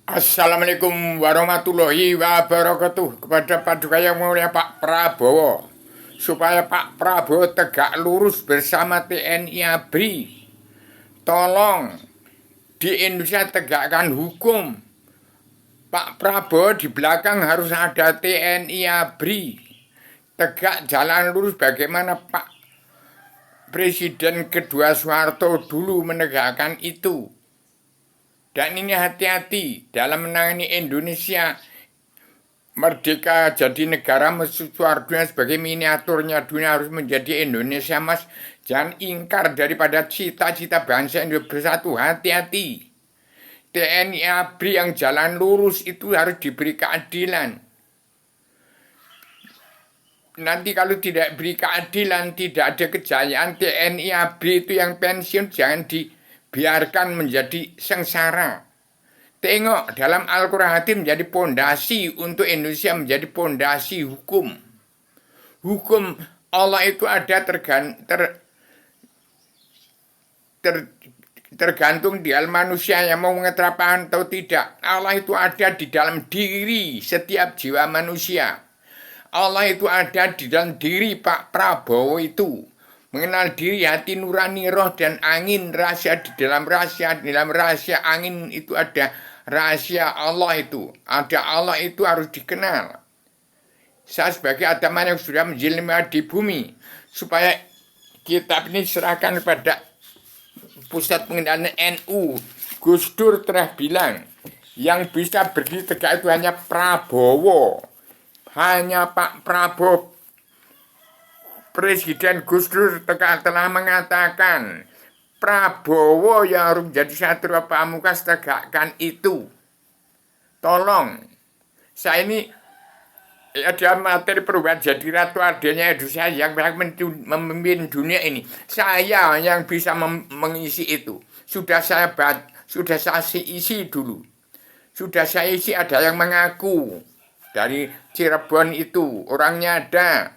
Assalamualaikum warahmatullahi wabarakatuh. Kepada Paduka Yang Mulia Pak Prabowo, supaya Pak Prabowo tegak lurus bersama TNI ABRI. Tolong di Indonesia tegakkan hukum. Pak Prabowo di belakang harus ada TNI ABRI. Tegak jalan lurus bagaimana Pak Presiden kedua Soeharto dulu menegakkan itu. Dan ini hati-hati dalam menangani Indonesia merdeka jadi negara mercusuar dunia sebagai miniaturnya dunia harus menjadi Indonesia, Mas. Jangan ingkar daripada cita-cita bangsa Indonesia bersatu. Hati-hati. TNI ABRI yang jalan lurus itu harus diberi keadilan. Nanti kalau tidak beri keadilan, tidak ada kejayaan, TNI ABRI itu yang pensiun jangan dibiarkan menjadi sengsara. Tengok dalam Al-Quran menjadi pondasi untuk Indonesia, menjadi pondasi hukum. Hukum Allah itu ada tergantung di dalam manusia yang mau mengeterapkan atau tidak. Allah itu ada di dalam diri setiap jiwa manusia. Allah itu ada di dalam diri Pak Prabowo itu. Mengenal diri, hati nurani, roh dan angin, rahasia di dalam rahasia angin itu ada rahasia Allah itu. Ada Allah itu harus dikenal. Saya sebagai agama yang sudah menjelma di bumi, supaya kitab ini serahkan kepada pusat pengendalian NU. Gus Dur telah bilang, yang bisa berdiri tegak itu hanya Prabowo. Hanya Pak Prabowo. Presiden Gus Dur telah mengatakan Prabowo yang harus menjadi Satria Pamungkas tegakkan itu. Tolong, saya ini ada materi perubahan jadi ratu adanya Indonesia yang memimpin dunia ini. Saya yang bisa mengisi itu. Sudah saya isi dulu. Sudah saya isi, ada yang mengaku dari Cirebon itu orangnya ada.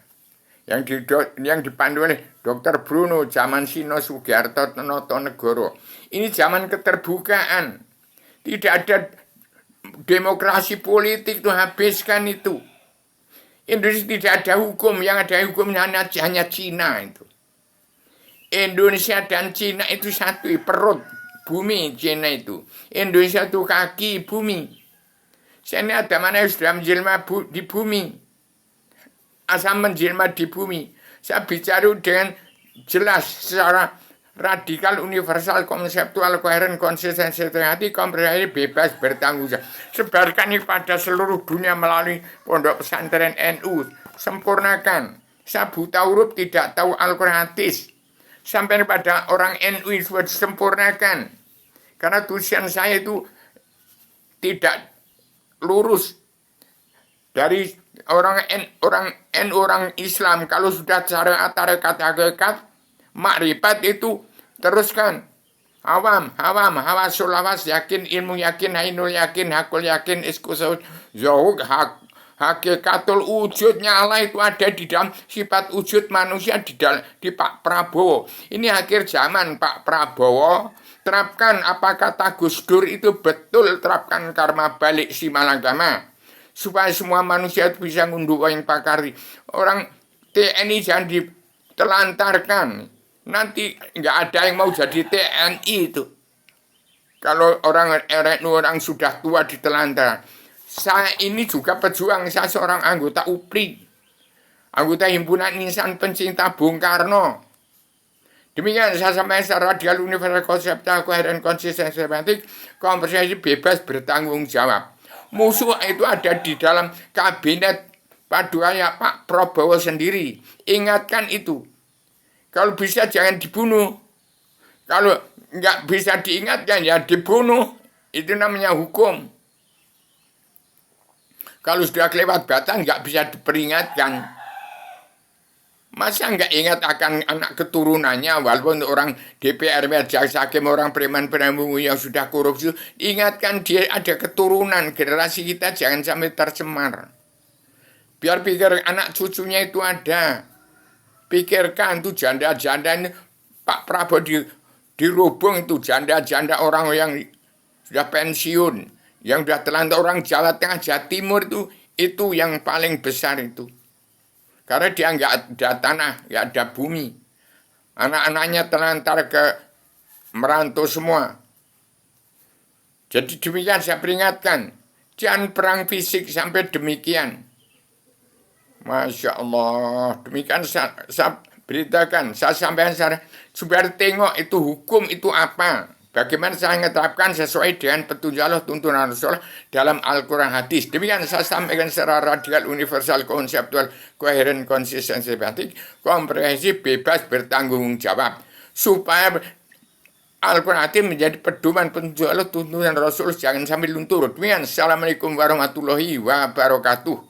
Yang dipandu oleh Dr. Bruno zaman Sino Sugiarto Notonegoro. Ini zaman keterbukaan. Tidak ada demokrasi politik, itu habiskan itu. Indonesia tidak ada hukum, yang ada hukum hanya Cina itu. Indonesia dan Cina itu satu, perut bumi Cina itu. Indonesia itu kaki bumi. Sini ada mana yang sudah menjelma di bumi. Asal menjelma di bumi. Saya bicara dengan jelas secara radikal, universal, konseptual, koheren, konsisten, hati, komprehensif, bebas, bertanggung jawab. Sebarkan ini pada seluruh dunia melalui pondok pesantren NU. Sempurnakan. Saya buta huruf, tidak tahu Al-Quran hadis. Sampai pada orang NU itu sempurnakan. Karena tulisan saya itu tidak lurus. Dari orang Islam, kalau sudah syariat, tarekat, hakikat, makrifat itu teruskan. Hawasul lawas, yakin, ilmu yakin, ainul yakin, hakul yakin, iskusud, zohuk, hakikatul wujudnya Allah itu ada di dalam sifat wujud manusia di Pak Prabowo. Ini akhir zaman Pak Prabowo. Terapkan apa kata Gus Dur itu betul, terapkan karma balik si malagama. Supaya semua manusia itu bisa ngunduh yang pakari. Orang TNI jangan ditelantarkan. Nanti nggak ada yang mau jadi TNI itu. Kalau orang sudah tua ditelantar. Saya ini juga pejuang. Saya seorang anggota UPRI. Anggota Himpunan Insan Pencinta Bung Karno. Demikian saya sampaikan secara radikal, universal, konseptual, koheren, konsisten, sistematik, komprehensif, bebas, bertanggung jawab. Musuh itu ada di dalam kabinet Paduka Pak Prabowo sendiri. Ingatkan itu. Kalau bisa jangan dibunuh. Kalau nggak bisa diingatkan ya dibunuh. Itu namanya hukum. Kalau sudah kelewat batas nggak bisa diperingatkan. Masa nggak ingat akan anak keturunannya, walaupun orang DPR, jaksa hakim, orang preman-preman yang sudah korupsi, ingatkan dia ada keturunan, generasi kita jangan sampai tercemar. Biar pikir anak cucunya itu ada. Pikirkan tuh janda-janda ini, Pak Prabowo dirubung itu janda-janda orang yang sudah pensiun. yang sudah telantar orang Jawa Tengah, Jawa Timur itu yang paling besar itu. Karena dia nggak ada tanah, nggak ada bumi. Anak-anaknya terlantar ke merantau semua. Jadi demikian saya peringatkan, jangan perang fisik sampai demikian. Masya Allah, demikian saya beritakan, saya sampaikan supaya tengok itu hukum itu apa. Bagaimana saya menetapkan sesuai dengan petunjuk Allah, tuntunan Rasulullah dalam Al-Quran hadis. Demikian saya sampaikan secara radikal, universal, konseptual, koheren, konsisten, sistematik, komprehensif, bebas, bertanggung jawab. Supaya Al-Quran hadis menjadi pedoman petunjuk Allah, tuntunan Rasul, jangan sampai luntur. Demikian, Assalamualaikum warahmatullahi wabarakatuh.